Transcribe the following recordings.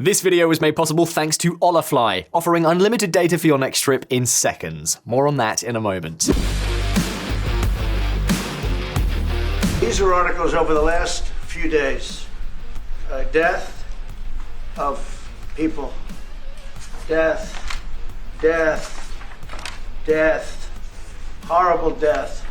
This video was made possible thanks to Olafly, offering unlimited data for your next trip in seconds. More on that in a moment. These are articles over the last few days. Death of people. Death. Death. Death. Horrible death.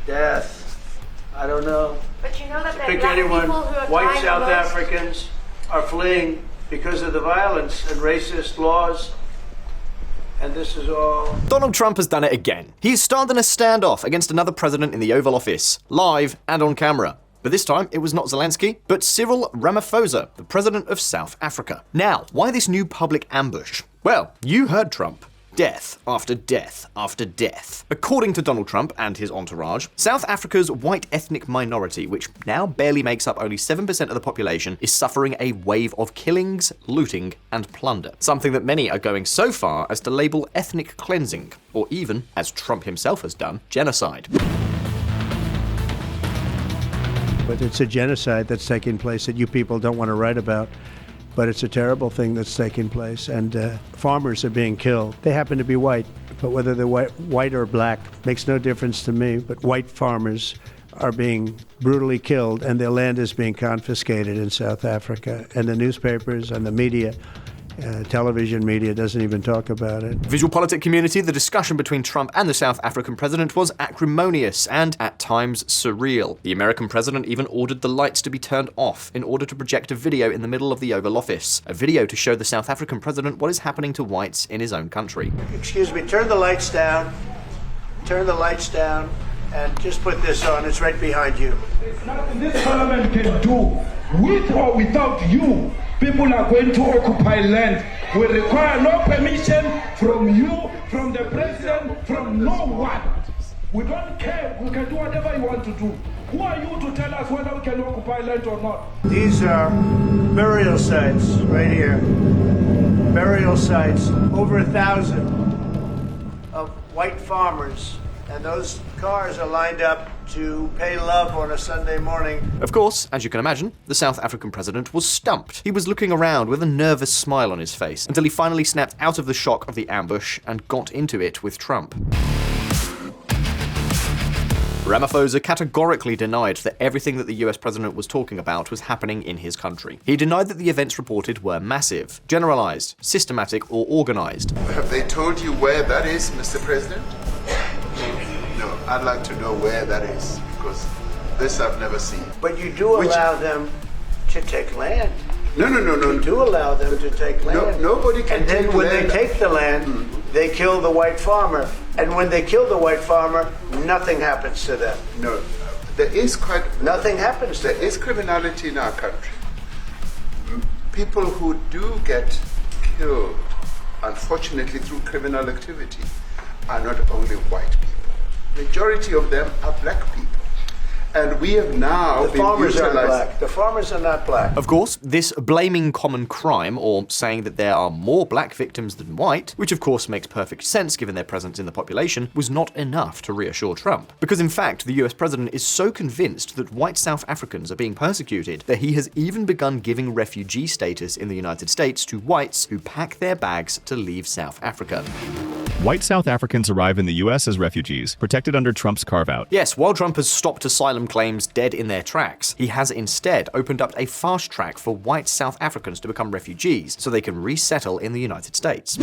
Death. I don't know. But you know that there are Pick black anyone. people who are White dying South the most. Africans are fleeing because of the violence and racist laws. And this is all... Donald Trump has done it again. He's started a standoff against another president in the Oval Office, live and on camera. But this time, it was not Zelensky, but Cyril Ramaphosa, the president of South Africa. Now, why this new public ambush? Well, you heard Trump. Death after death after death. According to Donald Trump and his entourage, South Africa's white ethnic minority, which now barely makes up only 7% of the population, is suffering a wave of killings, looting, and plunder. Something that many are going so far as to label ethnic cleansing, or even, as Trump himself has done, genocide. But it's a genocide that's taking place that you people don't want to write about. But it's a terrible thing that's taking place, and farmers are being killed. They happen to be white, but whether they're white or black makes no difference to me. But white farmers are being brutally killed, and their land is being confiscated in South Africa. And the newspapers and the media, television media, doesn't even talk about it. VisualPolitik community, the discussion between Trump and the South African president was acrimonious and, at times, surreal. The American president even ordered the lights to be turned off in order to project a video in the middle of the Oval Office. A video to show the South African president what is happening to whites in his own country. Excuse me, turn the lights down. Turn the lights down. And just put this on. It's right behind you. There's nothing this parliament can do, with or without you. People are going to occupy land. We require no permission from you, from the president, from no one. We don't care. We can do whatever you want to do. Who are you to tell us whether we can occupy land or not? These are burial sites right here. Burial sites. Over 1,000 of white farmers. And those cars are lined up to pay love on a Sunday morning. Of course, as you can imagine, the South African president was stumped. He was looking around with a nervous smile on his face until he finally snapped out of the shock of the ambush and got into it with Trump. Ramaphosa categorically denied that everything that the US president was talking about was happening in his country. He denied that the events reported were massive, generalized, systematic, or organized. Have they told you where that is, Mr. President? No, I'd like to know where that is, because this I've never seen. But you do allow them to take land. No. You do allow them to take land. Nobody can And then take when land. they take the land, they kill the white farmer. And when they kill the white farmer, nothing happens to them. No, there is Nothing happens to There them. is criminality in our country. People who do get killed, unfortunately through criminal activity, are not only white people. Majority of them are black people. And we have now The farmers aren't utilized. black. The farmers are not black. Of course, this blaming common crime, or saying that there are more black victims than white, which of course makes perfect sense given their presence in the population, was not enough to reassure Trump. Because in fact, the US president is so convinced that white South Africans are being persecuted that he has even begun giving refugee status in the United States to whites who pack their bags to leave South Africa. White South Africans arrive in the U.S. as refugees, protected under Trump's carve-out. Yes, while Trump has stopped asylum claims dead in their tracks, he has instead opened up a fast track for white South Africans to become refugees so they can resettle in the United States.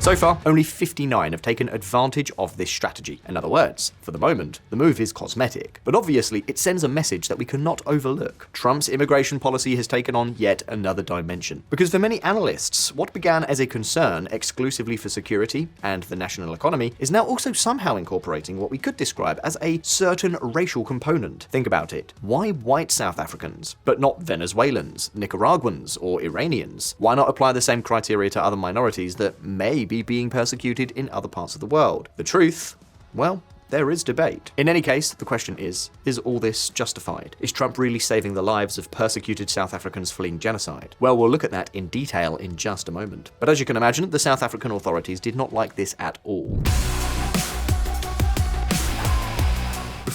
So far, only 59 have taken advantage of this strategy. In other words, for the moment, the move is cosmetic. But obviously, it sends a message that we cannot overlook. Trump's immigration policy has taken on yet another dimension. Because for many analysts, what began as a concern exclusively for security and the national economy is now also somehow incorporating what we could describe as a certain racial component. Think about it. Why white South Africans, but not Venezuelans, Nicaraguans, or Iranians? Why not apply the same criteria to other minorities that may be being persecuted in other parts of the world? The truth, well, there is debate. In any case, the question is all this justified? Is Trump really saving the lives of persecuted South Africans fleeing genocide? Well, we'll look at that in detail in just a moment. But as you can imagine, the South African authorities did not like this at all.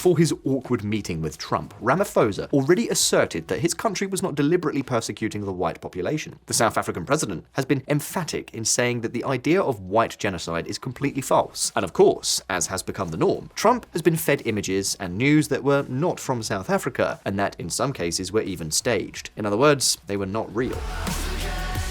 before his awkward meeting with Trump, Ramaphosa already asserted that his country was not deliberately persecuting the white population. The South African president has been emphatic in saying that the idea of white genocide is completely false. And of course, as has become the norm, Trump has been fed images and news that were not from South Africa, and that in some cases were even staged. In other words, they were not real.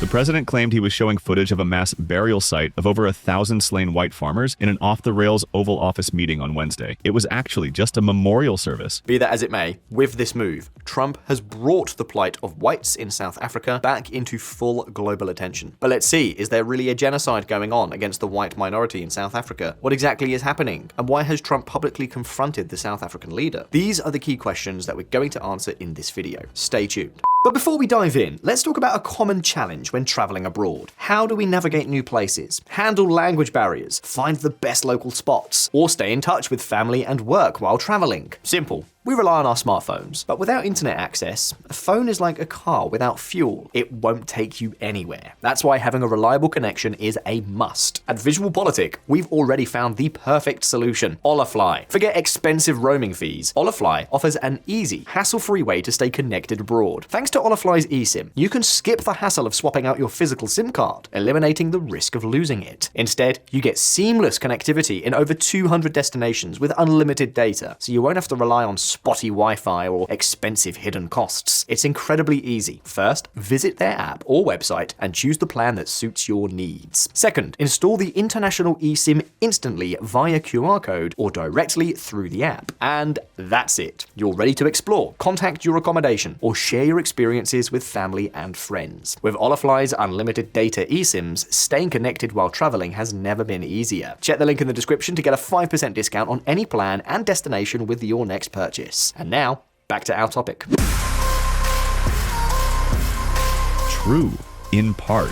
The president claimed he was showing footage of a mass burial site of over 1,000 slain white farmers in an off-the-rails Oval Office meeting on Wednesday. It was actually just a memorial service. Be that as it may, with this move, Trump has brought the plight of whites in South Africa back into full global attention. But let's see, is there really a genocide going on against the white minority in South Africa? What exactly is happening? And why has Trump publicly confronted the South African leader? These are the key questions that we're going to answer in this video. Stay tuned. But before we dive in, let's talk about a common challenge when traveling abroad. How do we navigate new places, handle language barriers, find the best local spots, or stay in touch with family and work while traveling? Simple. We rely on our smartphones, but without internet access, a phone is like a car without fuel. It won't take you anywhere. That's why having a reliable connection is a must. At VisualPolitik, we've already found the perfect solution: Olafly. Forget expensive roaming fees. Olafly offers an easy, hassle-free way to stay connected abroad. Thanks to Olafly's eSIM, you can skip the hassle of swapping out your physical SIM card, eliminating the risk of losing it. Instead, you get seamless connectivity in over 200 destinations with unlimited data, so you won't have to rely on spotty Wi-Fi or expensive hidden costs. It's incredibly easy. First, visit their app or website and choose the plan that suits your needs. Second, install the international eSIM instantly via QR code or directly through the app. And that's it. You're ready to explore, contact your accommodation, or share your experiences with family and friends. With Olafly's unlimited data eSIMs, staying connected while traveling has never been easier. Check the link in the description to get a 5% discount on any plan and destination with your next purchase. And now, back to our topic. True, in part.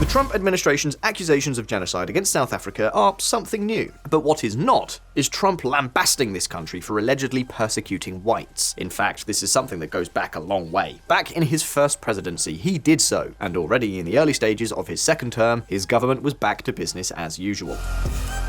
The Trump administration's accusations of genocide against South Africa are something new. But what is not is Trump lambasting this country for allegedly persecuting whites. In fact, this is something that goes back a long way. Back in his first presidency, he did so, and already in the early stages of his second term, his government was back to business as usual.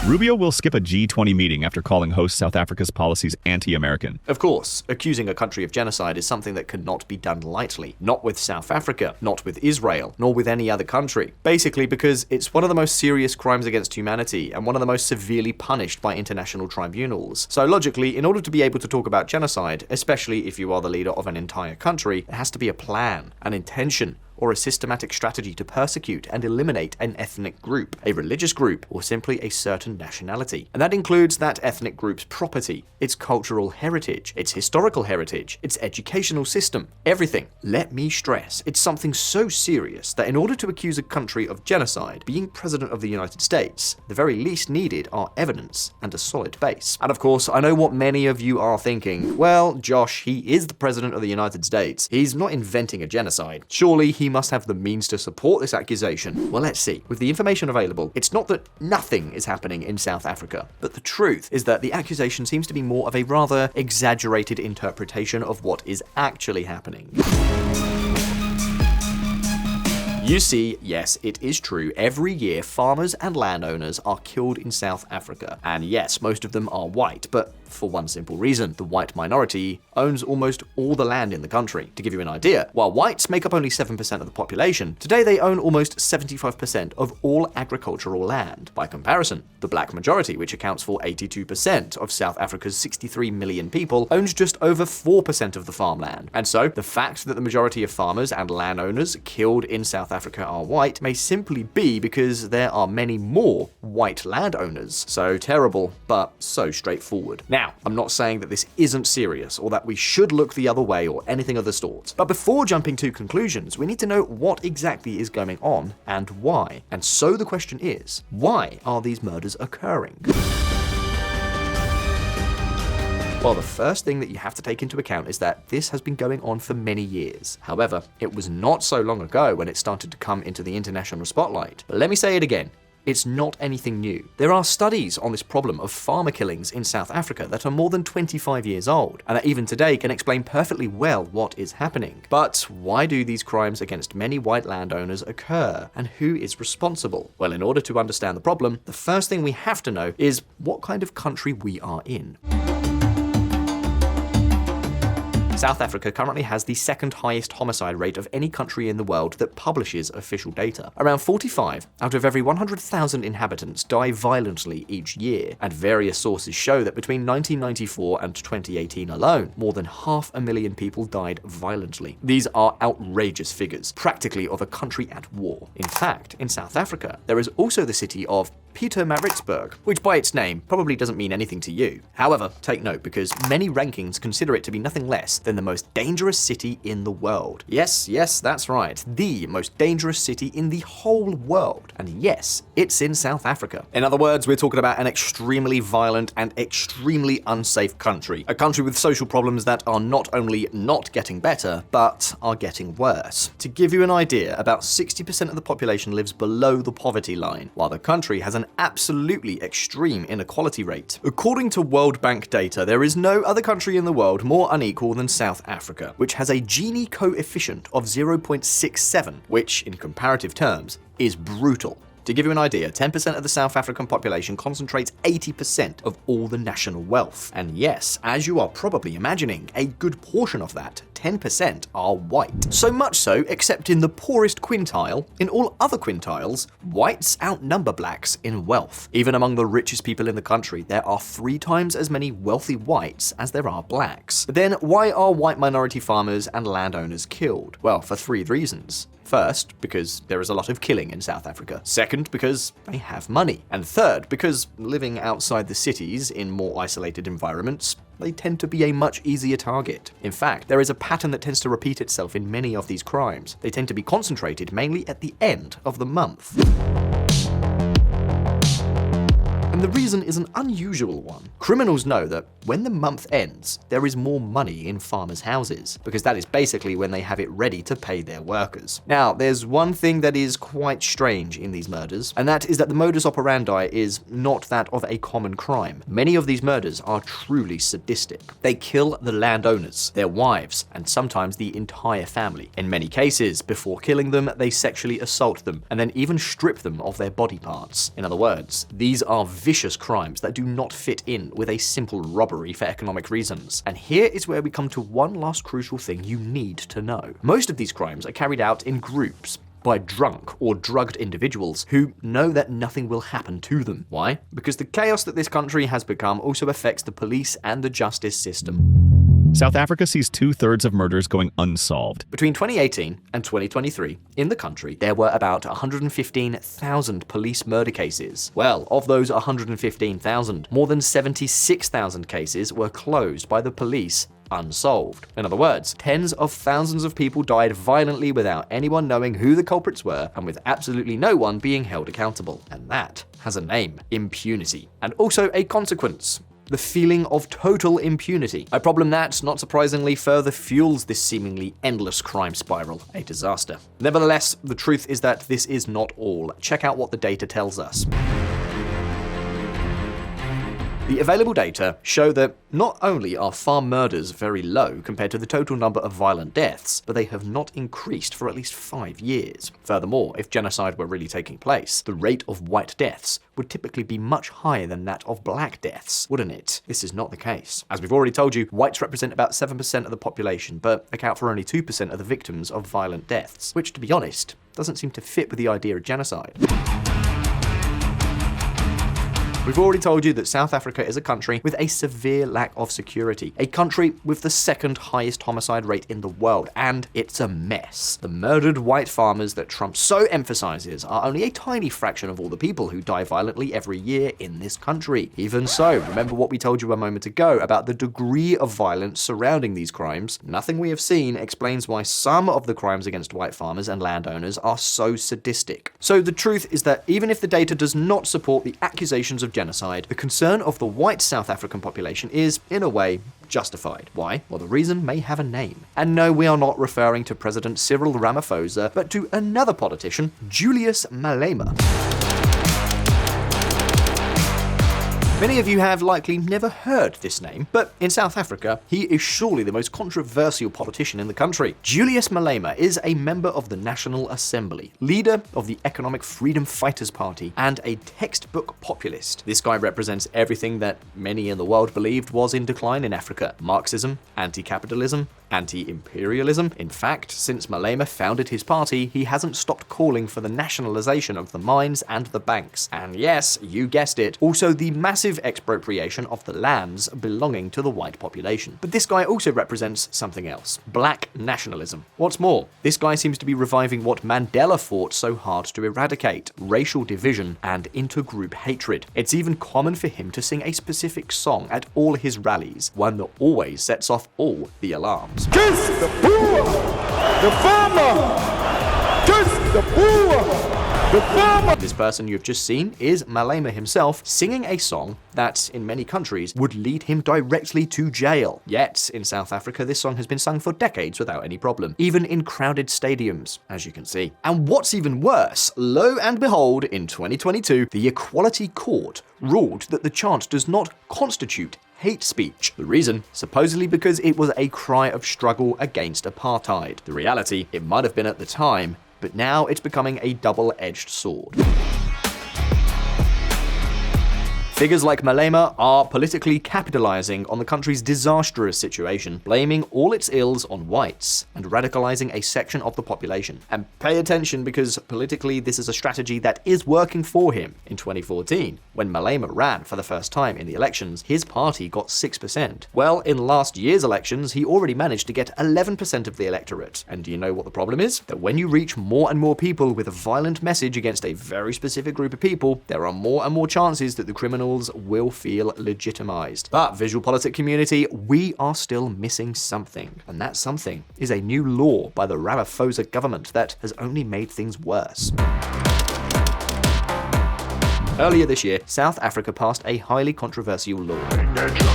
Rubio will skip a G20 meeting after calling host South Africa's policies anti-American. Of course, accusing a country of genocide is something that cannot be done lightly. Not with South Africa, not with Israel, nor with any other country. Basically because it's one of the most serious crimes against humanity and one of the most severely punished by international tribunals. So logically, in order to be able to talk about genocide, especially if you are the leader of an entire country, there has to be a plan, an intention, or a systematic strategy to persecute and eliminate an ethnic group, a religious group, or simply a certain nationality. And that includes that ethnic group's property, its cultural heritage, its historical heritage, its educational system, everything. Let me stress, it's something so serious that in order to accuse a country of genocide, being president of the United States, the very least needed are evidence and a solid base. And of course, I know what many of you are thinking. Well, Josh, he is the president of the United States. He's not inventing a genocide. Surely he must have the means to support this accusation. Well, let's see. With the information available, it's not that nothing is happening in South Africa, but the truth is that the accusation seems to be more of a rather exaggerated interpretation of what is actually happening. You see, yes, it is true, every year farmers and landowners are killed in South Africa. And yes, most of them are white, but for one simple reason: the white minority owns almost all the land in the country. To give you an idea, while whites make up only 7% of the population, today they own almost 75% of all agricultural land. By comparison, the black majority, which accounts for 82% of South Africa's 63 million people, owns just over 4% of the farmland. And so, the fact that the majority of farmers and landowners killed in South Africa are white may simply be because there are many more white landowners. So terrible, but so straightforward. Now, I'm not saying that this isn't serious or that we should look the other way or anything of the sort. But before jumping to conclusions, we need to know what exactly is going on and why. And so the question is, why are these murders occurring? Well, the first thing that you have to take into account is that this has been going on for many years. However, it was not so long ago when it started to come into the international spotlight. But let me say it again. It's not anything new. There are studies on this problem of farmer killings in South Africa that are more than 25 years old, and that even today can explain perfectly well what is happening. But why do these crimes against many white landowners occur, and who is responsible? Well, in order to understand the problem, the first thing we have to know is what kind of country we are in. South Africa currently has the second highest homicide rate of any country in the world that publishes official data. Around 45 out of every 100,000 inhabitants die violently each year, and various sources show that between 1994 and 2018 alone, more than 500,000 people died violently. These are outrageous figures, practically of a country at war. In fact, in South Africa, there is also the city of Pietermaritzburg, which by its name probably doesn't mean anything to you. However, take note, because many rankings consider it to be nothing less than the most dangerous city in the world. Yes, that's right, the most dangerous city in the whole world. And yes, it's in South Africa. In other words, we're talking about an extremely violent and extremely unsafe country. A country with social problems that are not only not getting better, but are getting worse. To give you an idea, about 60% of the population lives below the poverty line, while the country has an absolutely extreme inequality rate. According to World Bank data, there is no other country in the world more unequal than South Africa, which has a Gini coefficient of 0.67, which, in comparative terms, is brutal. To give you an idea, 10% of the South African population concentrates 80% of all the national wealth. And yes, as you are probably imagining, a good portion of that, 10%, are white. So much so, except in the poorest quintile, in all other quintiles, whites outnumber blacks in wealth. Even among the richest people in the country, there are 3 times as many wealthy whites as there are blacks. Then why are white minority farmers and landowners killed? Well, for 3 reasons. First, because there is a lot of killing in South Africa. Second, because they have money. And third, because living outside the cities in more isolated environments, they tend to be a much easier target. In fact, there is a pattern that tends to repeat itself in many of these crimes. They tend to be concentrated mainly at the end of the month. And the reason is an unusual one. Criminals know that when the month ends, there is more money in farmers' houses, because that is basically when they have it ready to pay their workers. Now, there's one thing that is quite strange in these murders, and that is that the modus operandi is not that of a common crime. Many of these murders are truly sadistic. They kill the landowners, their wives, and sometimes the entire family. In many cases, before killing them, they sexually assault them, and then even strip them of their body parts. In other words, these are vicious crimes that do not fit in with a simple robbery for economic reasons. And here is where we come to one last crucial thing you need to know. Most of these crimes are carried out in groups by drunk or drugged individuals who know that nothing will happen to them. Why? Because the chaos that this country has become also affects the police and the justice system. South Africa sees 2/3 of murders going unsolved. Between 2018 and 2023, in the country, there were about 115,000 police murder cases. Well, of those 115,000, more than 76,000 cases were closed by the police unsolved. In other words, tens of thousands of people died violently without anyone knowing who the culprits were, and with absolutely no one being held accountable. And that has a name: impunity. And also a consequence: the feeling of total impunity. A problem that, not surprisingly, further fuels this seemingly endless crime spiral. A disaster. Nevertheless, the truth is that this is not all. Check out what the data tells us. The available data show that not only are farm murders very low compared to the total number of violent deaths, but they have not increased for at least 5 years. Furthermore, if genocide were really taking place, the rate of white deaths would typically be much higher than that of black deaths, wouldn't it? This is not the case. As we've already told you, whites represent about 7% of the population, but account for only 2% of the victims of violent deaths, which, to be honest, doesn't seem to fit with the idea of genocide. We've already told you that South Africa is a country with a severe lack of security, a country with the second highest homicide rate in the world, and it's a mess. The murdered white farmers that Trump so emphasizes are only a tiny fraction of all the people who die violently every year in this country. Even so, remember what we told you a moment ago about the degree of violence surrounding these crimes? Nothing we have seen explains why some of the crimes against white farmers and landowners are so sadistic. So the truth is that even if the data does not support the accusations of genocide, the concern of the white South African population is, in a way, justified. Why? Well, the reason may have a name. And no, we are not referring to President Cyril Ramaphosa, but to another politician, Julius Malema. Many of you have likely never heard this name, but in South Africa, he is surely the most controversial politician in the country. Julius Malema is a member of the National Assembly, leader of the Economic Freedom Fighters Party, and a textbook populist. This guy represents everything that many in the world believed was in decline in Africa: Marxism, anti-capitalism, anti-imperialism. In fact, since Malema founded his party, he hasn't stopped calling for the nationalization of the mines and the banks. And yes, you guessed it, also the massive expropriation of the lands belonging to the white population. But this guy also represents something else: black nationalism. What's more, this guy seems to be reviving what Mandela fought so hard to eradicate: racial division and intergroup hatred. It's even common for him to sing a specific song at all his rallies, one that always sets off all the alarms. Kiss the poor, the farmer. Kiss the poor, the farmer. This person you've just seen is Malema himself, singing a song that, in many countries, would lead him directly to jail. Yet, in South Africa, this song has been sung for decades without any problem, even in crowded stadiums, as you can see. And what's even worse, lo and behold, in 2022, the Equality Court ruled that the chant does not constitute hate speech. The reason? Supposedly because it was a cry of struggle against apartheid. The reality, it might have been at the time, but now it's becoming a double-edged sword. Figures like Malema are politically capitalizing on the country's disastrous situation, blaming all its ills on whites, and radicalizing a section of the population. And pay attention, because politically this is a strategy that is working for him. In 2014, when Malema ran for the first time in the elections, his party got 6%. Well, in last year's elections, he already managed to get 11% of the electorate. And do you know what the problem is? That when you reach more and more people with a violent message against a very specific group of people, there are more and more chances that the criminals will feel legitimized. But VisualPolitik community, we are still missing something. And that something is a new law by the Ramaphosa government that has only made things worse. Earlier this year, South Africa passed a highly controversial law.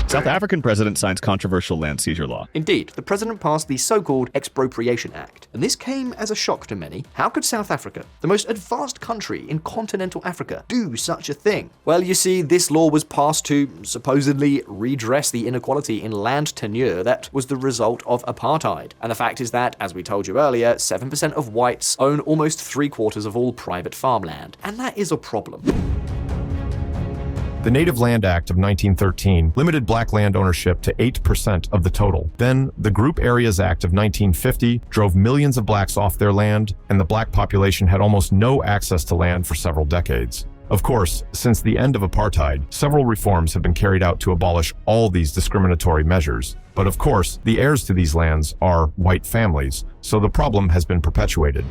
South African president signs controversial land seizure law. Indeed, the president passed the so-called Expropriation Act. And this came as a shock to many. How could South Africa, the most advanced country in continental Africa, do such a thing? Well, you see, this law was passed to supposedly redress the inequality in land tenure that was the result of apartheid. And the fact is that, as we told you earlier, 7% of whites own almost 3/4 of all private farmland. And that is a problem. The Native Land Act of 1913 limited black land ownership to 8% of the total. Then, the Group Areas Act of 1950 drove millions of blacks off their land, and the black population had almost no access to land for several decades. Of course, since the end of apartheid, several reforms have been carried out to abolish all these discriminatory measures. But of course, the heirs to these lands are white families, so the problem has been perpetuated.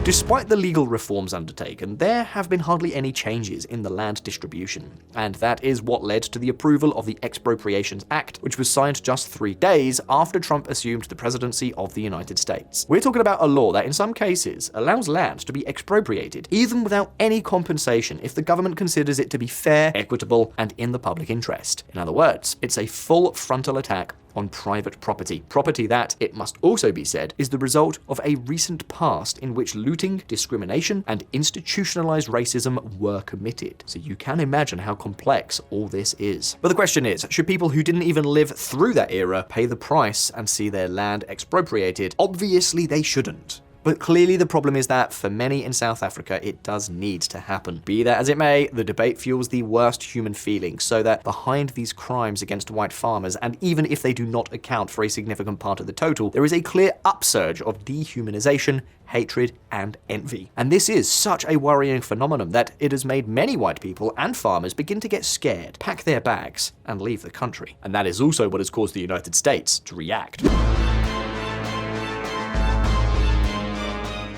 Despite the legal reforms undertaken, there have been hardly any changes in the land distribution, and that is what led to the approval of the Expropriation Act, which was signed just 3 days after Trump assumed the presidency of the United States. We're talking about a law that in some cases allows land to be expropriated, even without any compensation, if the government considers it to be fair, equitable, and in the public interest. In other words, it's a full frontal attack on private property. Property that, it must also be said, is the result of a recent past in which looting, discrimination, and institutionalized racism were committed. So you can imagine how complex all this is. But the question is, should people who didn't even live through that era pay the price and see their land expropriated? Obviously they shouldn't. But clearly the problem is that, for many in South Africa, it does need to happen. Be that as it may, the debate fuels the worst human feelings, so that behind these crimes against white farmers, and even if they do not account for a significant part of the total, there is a clear upsurge of dehumanization, hatred, and envy. And this is such a worrying phenomenon that it has made many white people and farmers begin to get scared, pack their bags, and leave the country. And that is also what has caused the United States to react.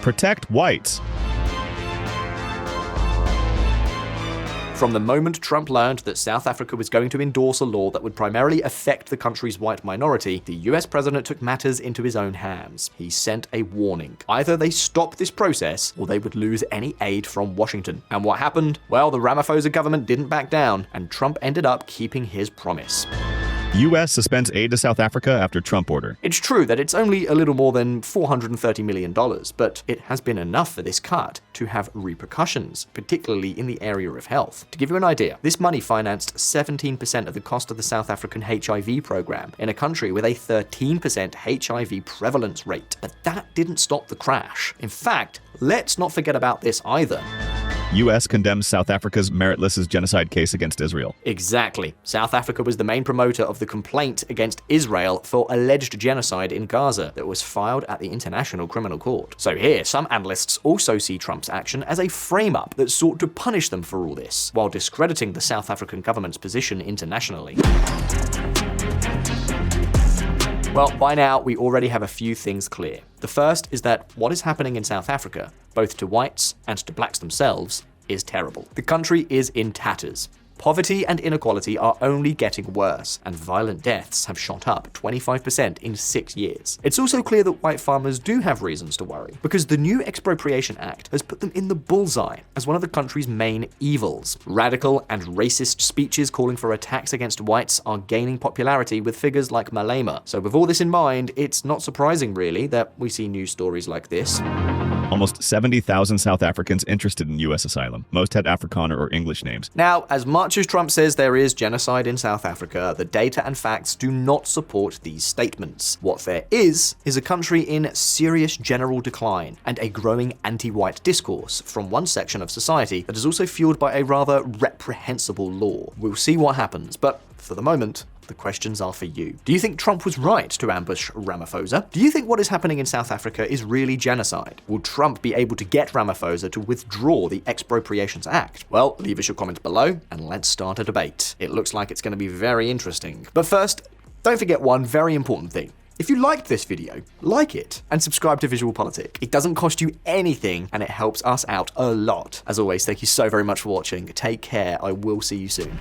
Protect whites. From the moment Trump learned that South Africa was going to endorse a law that would primarily affect the country's white minority, the US president took matters into his own hands. He sent a warning. Either they stop this process, or they would lose any aid from Washington. And what happened? Well, the Ramaphosa government didn't back down, and Trump ended up keeping his promise. U.S. suspends aid to South Africa after Trump order. It's true that it's only a little more than $430 million, but it has been enough for this cut to have repercussions, particularly in the area of health. To give you an idea, this money financed 17% of the cost of the South African HIV program in a country with a 13% HIV prevalence rate. But that didn't stop the crash. In fact, let's not forget about this either. U.S. condemns South Africa's meritless genocide case against Israel. Exactly. South Africa was the main promoter of the complaint against Israel for alleged genocide in Gaza that was filed at the International Criminal Court. So here, some analysts also see Trump's action as a frame-up that sought to punish them for all this, while discrediting the South African government's position internationally. Well, by now, we already have a few things clear. The first is that what is happening in South Africa, both to whites and to blacks themselves, is terrible. The country is in tatters. Poverty and inequality are only getting worse, and violent deaths have shot up 25% in 6 years. It's also clear that white farmers do have reasons to worry, because the new Expropriation Act has put them in the bullseye as one of the country's main evils. Radical and racist speeches calling for a tax against whites are gaining popularity with figures like Malema. So with all this in mind, it's not surprising really that we see news stories like this. Almost 70,000 South Africans interested in U.S. asylum. Most had Afrikaner or English names. Now, as much as Trump says there is genocide in South Africa, the data and facts do not support these statements. What there is a country in serious general decline and a growing anti-white discourse from one section of society that is also fueled by a rather reprehensible law. We'll see what happens, but for the moment, the questions are for you. Do you think Trump was right to ambush Ramaphosa? Do you think what is happening in South Africa is really genocide? Will Trump be able to get Ramaphosa to withdraw the Expropriations Act? Well, leave us your comments below and let's start a debate. It looks like it's going to be very interesting. But first, don't forget one very important thing. If you liked this video, like it and subscribe to VisualPolitik. It doesn't cost you anything and it helps us out a lot. As always, thank you so very much for watching. Take care. I will see you soon.